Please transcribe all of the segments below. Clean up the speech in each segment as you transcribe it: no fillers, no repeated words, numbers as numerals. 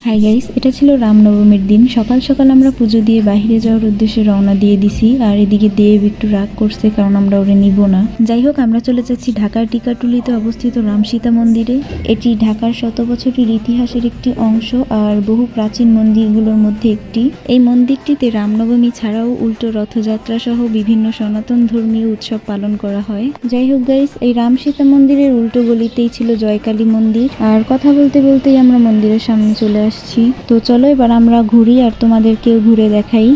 Hi guys, এটা ছিল রামনবমীর দিন। সকাল সকাল আমরা পুজো দিয়ে বাইরে যাওয়ার উদ্দেশ্যে রওনা দিয়ে দিছি। আর এদিকে দেব একটু রাগ করছে কারণ আমরা ওরে নিব না। যাই হোক, আমরা চলে যাচ্ছি ঢাকার টিকাটুলিতে অবস্থিত রামসীতা মন্দিরে। এটি ঢাকার শত বছরের ইতিহাসের একটি অংশ আর বহু প্রাচীন মন্দিরগুলোর মধ্যে একটি। এই মন্দিরটিতে রামনবমী ছাড়াও উল্টো রথযাত্রা সহ বিভিন্ন সনাতন ধর্মীয় উৎসব পালন করা হয়। যাই হোক গাইস, এই রামসীতা মন্দিরের উল্টো গলিতেই ছিল জয়কালী মন্দির। আর কথা বলতে বলতেই আমরা মন্দিরের সামনে চলে আসছি। তো চলো এবার আমরা ঘুরি আর তোমাদেরকেও ঘুরে দেখাই।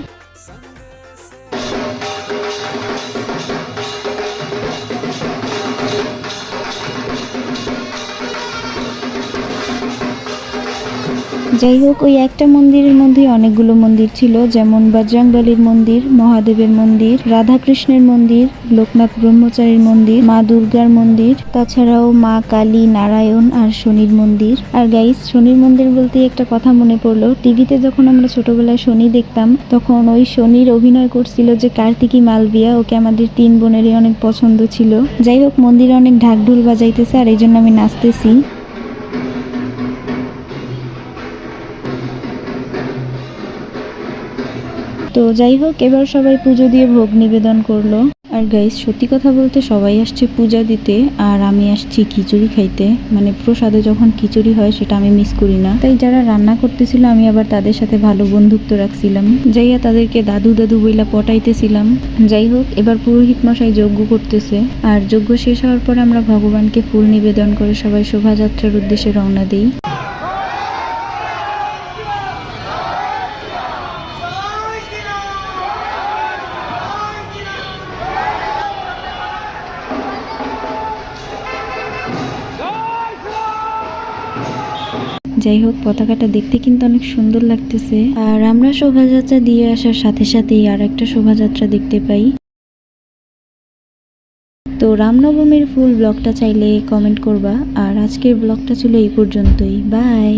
যাই হোক, ওই একটা মন্দিরের মধ্যে অনেকগুলো মন্দির ছিল, যেমন বজরংবলীর মন্দির, মহাদেবের মন্দির, রাধাকৃষ্ণের মন্দির, লোকনাথ ব্রহ্মচারীর মন্দির, মা দুর্গার মন্দির, তাছাড়াও মা কালী, নারায়ণ আর শনির মন্দির। আর গাইস, শনির মন্দির বলতে একটা কথা মনে পড়লো, টিভিতে যখন আমরা ছোটবেলায় শনি দেখতাম তখন ওই শনির অভিনয় করছিল যে কার্তিকী মালবিয়া, ওকে আমাদের 3 বোনেরই অনেক পছন্দ ছিল। যাই হোক, মন্দিরে অনেক ঢাক ঢোল বাজাইতেছে আর এই জন্য আমি নাচতেছি। তো যাই হোক, এবার সবাই পুজো দিয়ে ভোগ নিবেদন করলো। আর গাইস, সত্যি কথা বলতে সবাই আসছে পূজা দিতে আর আমি আসছি খিচুড়ি খাইতে। মানে প্রসাদে যখন খিচুড়ি হয় সেটা আমি মিস করি না। তাই যারা রান্না করতেছিল আমি আবার তাদের সাথে ভালো বন্ধুত্ব রাখছিলাম, যাইয়া তাদেরকে দাদু দাদু বইলা পটাইতেছিলাম। যাই হোক, এবার পুরোহিত মশাই যজ্ঞ করতেছে আর যজ্ঞ শেষ হওয়ার পর আমরা ভগবানকে ফুল নিবেদন করে সবাই শোভাযাত্রার উদ্দেশ্যে রওনা দিই। যাই হোক, পতাকাটা দেখতে কিন্তু অনেক সুন্দর লাগতেছে। আর আমরা শোভাযাত্রা দিয়ে আসার সাথে সাথেই আর একটা শোভাযাত্রা দেখতে পাই। তো রামনবমীর ফুল ব্লগটা চাইলে কমেন্ট করবা। আর আজকের ব্লগটা ছিল এই পর্যন্তই। বাই।